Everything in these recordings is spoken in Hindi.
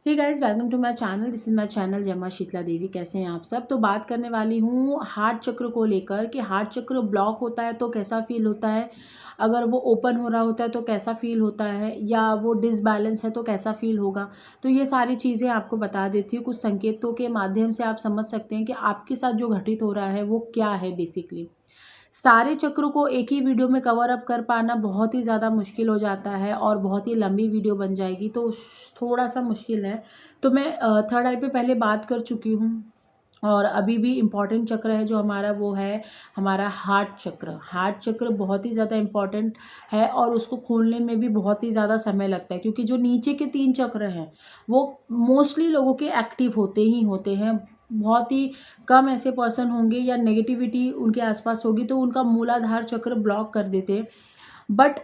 Hey guys, welcome to my channel. This is my channel Jai Maa Sheetla देवी। कैसे हैं आप सब। तो बात करने वाली हूँ हार्ट चक्र को लेकर कि हार्ट चक्र ब्लॉक होता है तो कैसा फील होता है, अगर वो ओपन हो रहा होता है तो कैसा फील होता है, या वो डिसबैलेंस है तो कैसा फील होगा। तो ये सारी चीज़ें आपको बता देती हूँ। कुछ संकेतों के माध्यम से आप समझ सकते हैं कि आपके साथ जो घटित हो रहा है वो क्या है बेसिकली। सारे चक्रों को एक ही वीडियो में कवर अप कर पाना बहुत ही ज़्यादा मुश्किल हो जाता है और बहुत ही लंबी वीडियो बन जाएगी, तो थोड़ा सा मुश्किल है। तो मैं थर्ड आई पे पहले बात कर चुकी हूँ। और अभी भी इम्पॉर्टेंट चक्र है जो हमारा, वो है हमारा हार्ट चक्र। हार्ट चक्र बहुत ही ज़्यादा इम्पॉर्टेंट है और उसको खोलने में भी बहुत ही ज़्यादा समय लगता है, क्योंकि जो नीचे के 3 चक्र हैं वो मोस्टली लोगों के एक्टिव होते ही होते हैं। बहुत ही कम ऐसे पर्सन होंगे या नेगेटिविटी उनके आसपास होगी तो उनका मूलाधार चक्र ब्लॉक कर देते हैं, बट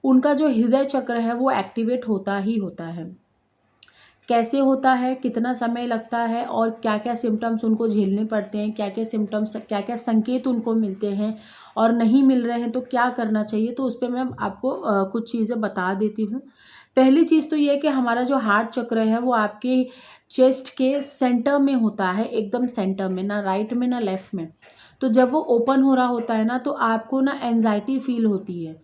उनका जो हृदय चक्र है वो एक्टिवेट होता ही होता है। कैसे होता है, कितना समय लगता है और क्या क्या सिम्टम्स उनको झेलने पड़ते हैं, क्या क्या सिम्टम्स, क्या क्या संकेत उनको मिलते हैं और नहीं मिल रहे हैं तो क्या करना चाहिए, तो उस पर मैं आपको कुछ चीज़ें बता देती हूँ। पहली चीज़ तो ये है कि हमारा जो हार्ट चक्र है वो आपके चेस्ट के सेंटर में होता है, एकदम सेंटर में, ना राइट में ना लेफ्ट में। तो जब वो ओपन हो रहा होता है ना तो आपको ना एंजाइटी फील होती है,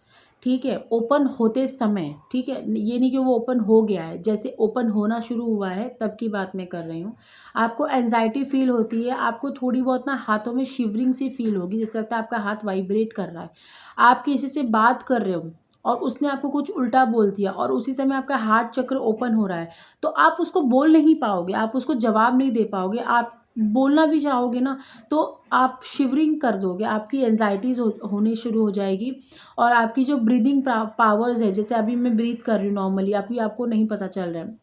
ठीक है, ओपन होते समय, ठीक है, ये नहीं कि वो ओपन हो गया है, जैसे ओपन होना शुरू हुआ है तब की बात मैं कर रही हूँ। आपको एंजाइटी फील होती है, आपको थोड़ी बहुत ना हाथों में शिवरिंग सी फील होगी, जैसे लगता है आपका हाथ वाइब्रेट कर रहा है। आप किसी से बात कर रहे हो और उसने आपको कुछ उल्टा बोल दिया और उसी समय आपका हार्ट चक्र ओपन हो रहा है, तो आप उसको बोल नहीं पाओगे, आप उसको जवाब नहीं दे पाओगे। आप बोलना भी चाहोगे ना तो आप शिवरिंग कर दोगे, आपकी एंजाइटीज होनी शुरू हो जाएगी। और आपकी जो ब्रीदिंग पावर्स है, जैसे अभी मैं ब्रीथ कर रही हूँ नॉर्मली, अभी आपको नहीं पता चल रहा है,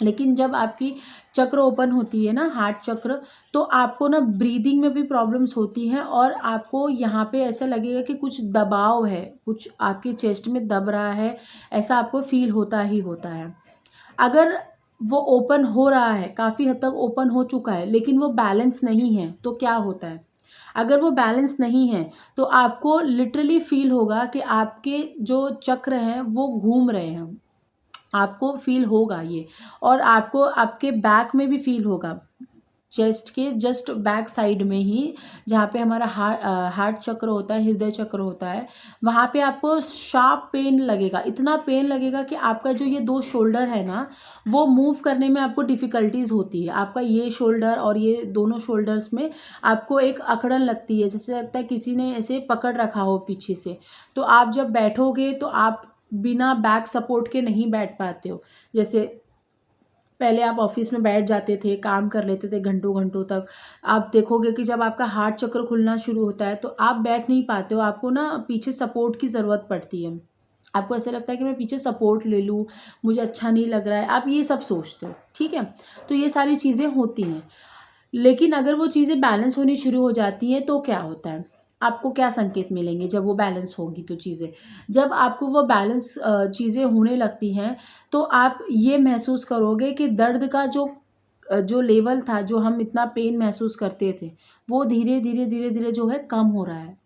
लेकिन जब आपकी चक्र ओपन होती है ना, हार्ट चक्र, तो आपको ना ब्रीदिंग में भी प्रॉब्लम्स होती हैं और आपको यहाँ पे ऐसा लगेगा कि कुछ दबाव है, कुछ आपके चेस्ट में दब रहा है, ऐसा आपको फील होता ही होता है। अगर वो ओपन हो रहा है, काफ़ी हद तक ओपन हो चुका है, लेकिन वो बैलेंस नहीं है तो क्या होता है। अगर वो बैलेंस नहीं है तो आपको लिटरली फील होगा कि आपके जो चक्र हैं वो घूम रहे हैं, आपको फील होगा ये। और आपको आपके बैक में भी फील होगा, चेस्ट के जस्ट बैक साइड में ही, जहाँ पे हमारा हार्ट चक्र होता है, हृदय चक्र होता है, वहाँ पे आपको शार्प पेन लगेगा। इतना पेन लगेगा कि आपका जो ये 2 शोल्डर है ना, वो मूव करने में आपको डिफ़िकल्टीज़ होती है। आपका ये शोल्डर और ये दोनों शोल्डर्स में आपको एक अकड़न लगती है, जैसे लगता है किसी ने ऐसे पकड़ रखा हो पीछे से। तो आप जब बैठोगे तो आप बिना बैक सपोर्ट के नहीं बैठ पाते हो। जैसे पहले आप ऑफिस में बैठ जाते थे, काम कर लेते थे घंटों घंटों तक। आप देखोगे कि जब आपका हार्ट चक्र खुलना शुरू होता है तो आप बैठ नहीं पाते हो, आपको ना पीछे सपोर्ट की ज़रूरत पड़ती है। आपको ऐसा लगता है कि मैं पीछे सपोर्ट ले लूँ, मुझे अच्छा नहीं लग रहा है, आप ये सब सोचते हो, ठीक है। तो ये सारी चीज़ें होती हैं, लेकिन अगर वो चीज़ें बैलेंस होनी शुरू हो जाती हैं तो क्या होता है, आपको क्या संकेत मिलेंगे जब वो बैलेंस होगी तो चीज़ें। जब आपको वो बैलेंस चीज़ें होने लगती हैं तो आप ये महसूस करोगे कि दर्द का जो लेवल था, जो हम इतना पेन महसूस करते थे, वो धीरे धीरे धीरे धीरे जो है कम हो रहा है।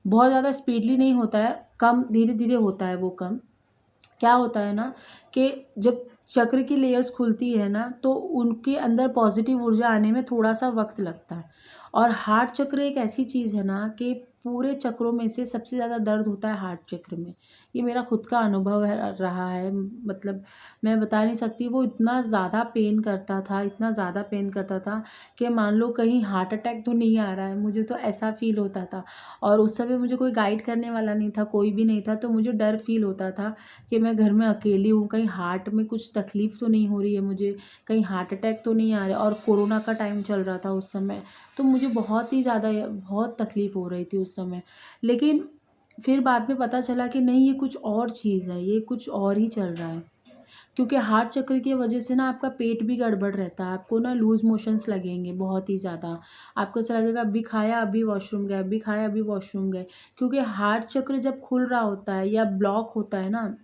बहुत ज़्यादा स्पीडली नहीं होता है, कम धीरे धीरे होता है वो कम। क्या होता है ना कि जब चक्र की लेयर्स खुलती है ना तो उनके अंदर पॉजिटिव ऊर्जा आने में थोड़ा सा वक्त लगता है। और हार्ट चक्र एक ऐसी चीज़ है ना कि पूरे चक्रों में से सबसे ज़्यादा दर्द होता है हार्ट चक्र में। ये मेरा खुद का अनुभव है, रहा है, मतलब मैं बता नहीं सकती। वो इतना ज़्यादा पेन करता था, इतना ज़्यादा पेन करता था कि मान लो कहीं हार्ट अटैक तो नहीं आ रहा है, मुझे तो ऐसा फील होता था। और उस समय मुझे कोई गाइड करने वाला नहीं था, कोई भी नहीं था, तो मुझे डर फील होता था कि मैं घर में अकेली हूँ, कहीं हार्ट में कुछ तकलीफ़ तो नहीं हो रही है मुझे, कहीं हार्ट अटैक तो नहीं आ रहा है। और कोरोना का टाइम चल रहा था उस समय, तो मुझे बहुत ही ज़्यादा बहुत तकलीफ़ हो रही थी उस समय। लेकिन फिर बाद में पता चला कि नहीं, ये कुछ और चीज़ है, ये कुछ और ही चल रहा है। क्योंकि हार्ट चक्र की वजह से ना आपका पेट भी गड़बड़ रहता है, आपको ना लूज़ मोशंस लगेंगे बहुत ही ज़्यादा। आपको ऐसा लगेगा अभी खाया अभी वॉशरूम गए, अभी खाया अभी वॉशरूम गए। क्योंकि हार्ट चक्र जब खुल रहा होता है या ब्लॉक होता है ना,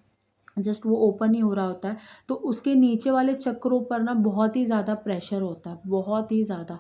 जस्ट वो ओपन ही हो रहा होता है, तो उसके नीचे वाले चक्रों पर ना बहुत ही ज़्यादा प्रेशर होता है, बहुत ही ज़्यादा।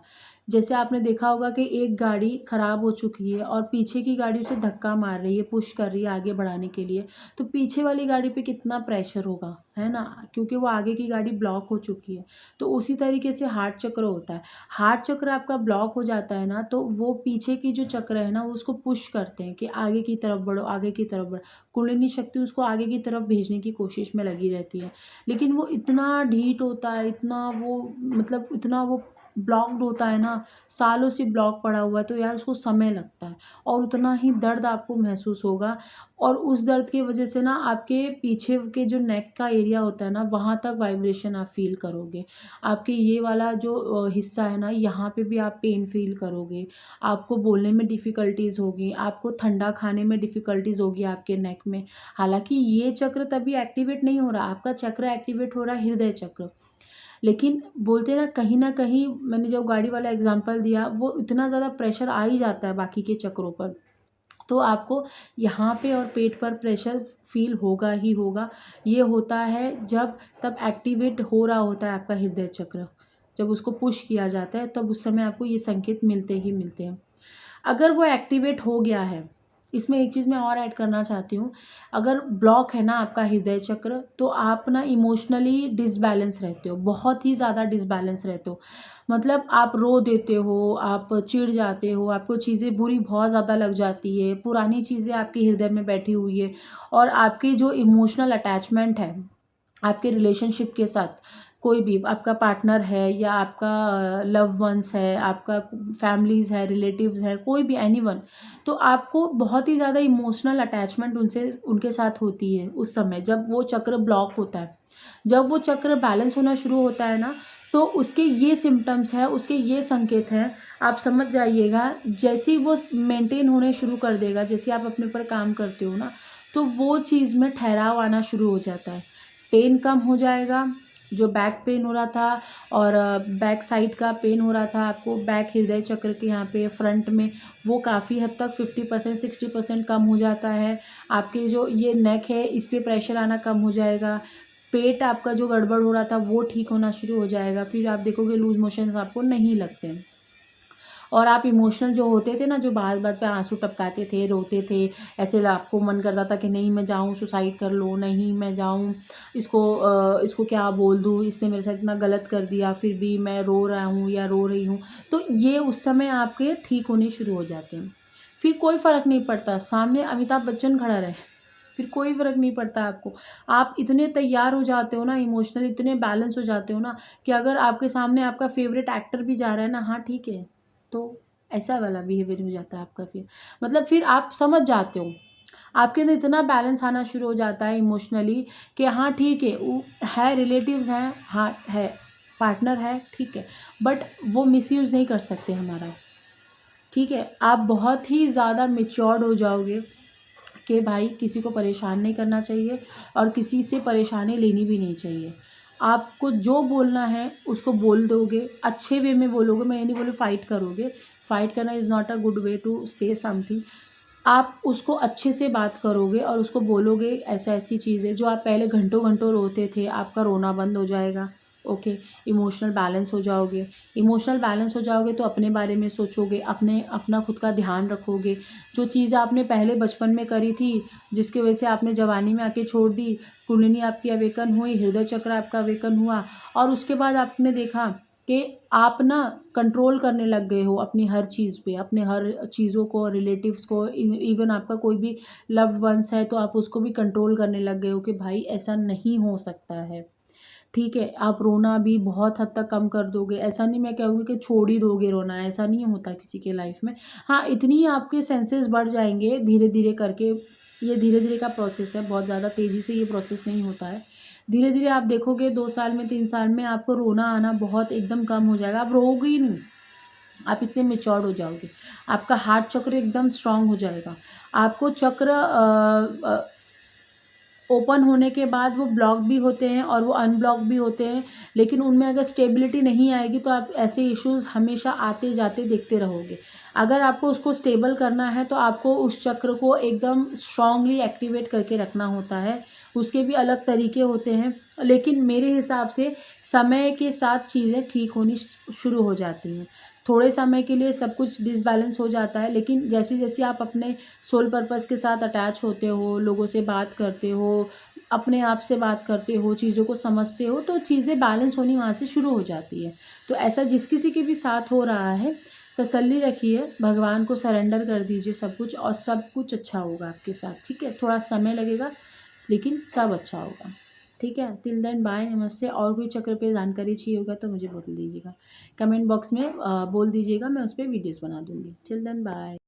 जैसे आपने देखा होगा कि एक गाड़ी ख़राब हो चुकी है और पीछे की गाड़ी उसे धक्का मार रही है, पुश कर रही है आगे बढ़ाने के लिए, तो पीछे वाली गाड़ी पे कितना प्रेशर होगा, है ना? क्योंकि वो आगे की गाड़ी ब्लॉक हो चुकी है। तो उसी तरीके से हार्ट चक्र होता है। हार्ट चक्र आपका ब्लॉक हो जाता है ना, तो वो पीछे की जो चक्र है ना, वो उसको पुश करते हैं कि आगे की तरफ बढ़ो, आगे की तरफ बढ़ो। कुंडलिनी शक्ति उसको आगे की तरफ भेजने की कोशिश में लगी रहती है। लेकिन वो इतना ढीठ होता है, इतना वो मतलब इतना वो ब्लॉक्ड होता है ना, सालों से ब्लॉक पड़ा हुआ है, तो यार उसको समय लगता है और उतना ही दर्द आपको महसूस होगा। और उस दर्द की वजह से ना आपके पीछे के जो नेक का एरिया होता है ना, वहाँ तक वाइब्रेशन आप फील करोगे। आपके ये वाला जो हिस्सा है ना, यहाँ पे भी आप पेन फील करोगे। आपको बोलने में डिफ़िकल्टीज़ होगी, आपको ठंडा खाने में डिफ़िकल्टीज़ होगी आपके नेक में। हालाँकि ये चक्र तभी एक्टिवेट नहीं हो रहा, आपका चक्र एक्टिवेट हो रहा है हृदय चक्र। लेकिन बोलते हैं ना कहीं मैंने जो गाड़ी वाला एग्ज़ाम्पल दिया, वो इतना ज़्यादा प्रेशर आ ही जाता है बाकी के चक्रों पर, तो आपको यहाँ पे और पेट पर प्रेशर फ़ील होगा ही होगा। ये होता है जब तब एक्टिवेट हो रहा होता है आपका हृदय चक्र। जब उसको पुश किया जाता है, तब उस समय आपको ये संकेत मिलते ही मिलते हैं। अगर वो एक्टिवेट हो गया है, इसमें एक चीज़ मैं और ऐड करना चाहती हूँ, अगर ब्लॉक है ना आपका हृदय चक्र, तो आप ना इमोशनली डिसबैलेंस रहते हो, बहुत ही ज़्यादा डिसबैलेंस रहते हो। मतलब आप रो देते हो, आप चिढ़ जाते हो, आपको चीज़ें बुरी बहुत ज़्यादा लग जाती है, पुरानी चीज़ें आपके हृदय में बैठी हुई है और आपकी जो इमोशनल अटैचमेंट है आपके रिलेशनशिप के साथ, कोई भी आपका पार्टनर है या आपका लव वंस है, आपका फैमिलीज़ है, रिलेटिव्स है, कोई भी एनीवन, तो आपको बहुत ही ज़्यादा इमोशनल अटैचमेंट उनसे उनके साथ होती है उस समय जब वो चक्र ब्लॉक होता है। जब वो चक्र बैलेंस होना शुरू होता है ना, तो उसके ये सिम्पटम्स हैं, उसके ये संकेत हैं, आप समझ जाइएगा। जैसे ही वो मेंटेन होने शुरू कर देगा, जैसे आप अपने ऊपर काम करते हो ना, तो वो चीज़ में ठहराव आना शुरू हो जाता है। पेन कम हो जाएगा, जो बैक पेन हो रहा था और बैक साइड का पेन हो रहा था आपको, बैक हृदय चक्र के यहाँ पे फ्रंट में, वो काफ़ी हद तक 50% 60% कम हो जाता है। आपके जो ये नेक है, इस पे प्रेशर आना कम हो जाएगा। पेट आपका जो गड़बड़ हो रहा था वो ठीक होना शुरू हो जाएगा। फिर आप देखोगे लूज़ मोशंस आपको नहीं लगते हैं। और आप इमोशनल जो होते थे ना, जो बात-बात पे आँसू टपकाते थे, रोते थे, ऐसे आपको मन करता था कि नहीं मैं जाऊँ सुसाइड कर लूँ, नहीं मैं जाऊँ इसको क्या बोल दूँ, इसने मेरे साथ इतना गलत कर दिया, फिर भी मैं रो रहा हूँ या रो रही हूँ। तो ये उस समय आपके ठीक होने शुरू हो जाते हैं। फिर कोई फ़र्क नहीं पड़ता, सामने अमिताभ बच्चन खड़ा रहे, फिर कोई फ़र्क नहीं पड़ता आपको। आप इतने तैयार हो जाते हो ना, इमोशनली इतने बैलेंस हो जाते हो ना, कि अगर आपके सामने आपका फ़ेवरेट एक्टर भी जा रहा है ना, हाँ ठीक है, तो ऐसा वाला बिहेवियर हो जाता है आपका फिर। मतलब फिर आप समझ जाते हो, आपके अंदर इतना बैलेंस आना शुरू हो जाता है इमोशनली कि हाँ ठीक है, वो है, रिलेटिव्स हैं, हाँ है, पार्टनर है, ठीक है, बट वो मिसयूज़ नहीं कर सकते हमारा, ठीक है। आप बहुत ही ज़्यादा मैच्योर्ड हो जाओगे कि भाई किसी को परेशान नहीं करना चाहिए और किसी से परेशानी लेनी भी नहीं चाहिए। आपको जो बोलना है उसको बोल दोगे, अच्छे वे में बोलोगे, मैं ये नहीं बोल रही फ़ाइट करोगे, फ़ाइट करना is not a good way to say something. आप उसको अच्छे से बात करोगे और उसको बोलोगे ऐसा-ऐसी चीज़ है, जो आप पहले घंटों-घंटों रोते थे, आपका रोना बंद हो जाएगा, ओके। इमोशनल बैलेंस हो जाओगे। इमोशनल बैलेंस हो जाओगे तो अपने बारे में सोचोगे, अपना खुद का ध्यान रखोगे। जो चीज़ आपने पहले बचपन में करी थी, जिसकी वजह से आपने जवानी में आके छोड़ दी, कुंडलिनी आपकी अवेकन हुई, हृदय चक्र आपका अवेकन हुआ और उसके बाद आपने देखा कि आप ना कंट्रोल करने लग गए हो अपनी हर चीज़ पे, अपने हर चीज़ों को, रिलेटिव्स को, इवन आपका कोई भी लव्ड वंस है तो आप उसको भी कंट्रोल करने लग गए हो कि भाई ऐसा नहीं हो सकता है, ठीक है। आप रोना भी बहुत हद तक कम कर दोगे, ऐसा नहीं मैं कहूँगी कि छोड़ ही दोगे रोना, ऐसा नहीं होता किसी के लाइफ में। हाँ, इतनी ही आपके सेंसेस बढ़ जाएंगे धीरे-धीरे करके, ये धीरे-धीरे का प्रोसेस है, बहुत ज़्यादा तेज़ी से ये प्रोसेस नहीं होता है। धीरे-धीरे आप देखोगे 2 साल में, 3 साल में आपको रोना आना बहुत एकदम कम हो जाएगा, आप रोओगे ही नहीं। आप इतने मैच्योर्ड हो जाओगे, आपका हार्ट चक्र एकदम स्ट्रॉन्ग हो जाएगा। आपको चक्र ओपन होने के बाद वो ब्लॉक भी होते हैं और वो अनब्लॉक भी होते हैं, लेकिन उनमें अगर स्टेबिलिटी नहीं आएगी तो आप ऐसे इश्यूज़ हमेशा आते-जाते देखते रहोगे। अगर आपको उसको स्टेबल करना है तो आपको उस चक्र को एकदम स्ट्रॉन्गली एक्टिवेट करके रखना होता है। उसके भी अलग तरीके होते हैं, लेकिन मेरे हिसाब से समय के साथ चीज़ें ठीक होनी शुरू हो जाती हैं। थोड़े समय के लिए सब कुछ डिसबैलेंस हो जाता है, लेकिन जैसे जैसे आप अपने सोल पर्पस के साथ अटैच होते हो, लोगों से बात करते हो, अपने आप से बात करते हो, चीज़ों को समझते हो, तो चीज़ें बैलेंस होनी वहाँ से शुरू हो जाती है। तो ऐसा जिस किसी के भी साथ हो रहा है, तसल्ली रखिए, भगवान को सरेंडर कर दीजिए सब कुछ, और सब कुछ अच्छा होगा आपके साथ, ठीक है। थोड़ा समय लगेगा लेकिन सब अच्छा होगा, ठीक है। टिल देन बाय, नमस्ते। और कोई चक्र पे जानकारी चाहिए होगा तो मुझे बोल दीजिएगा, कमेंट बॉक्स में बोल दीजिएगा, मैं उस पर वीडियोज़ बना दूँगी। Till then bye.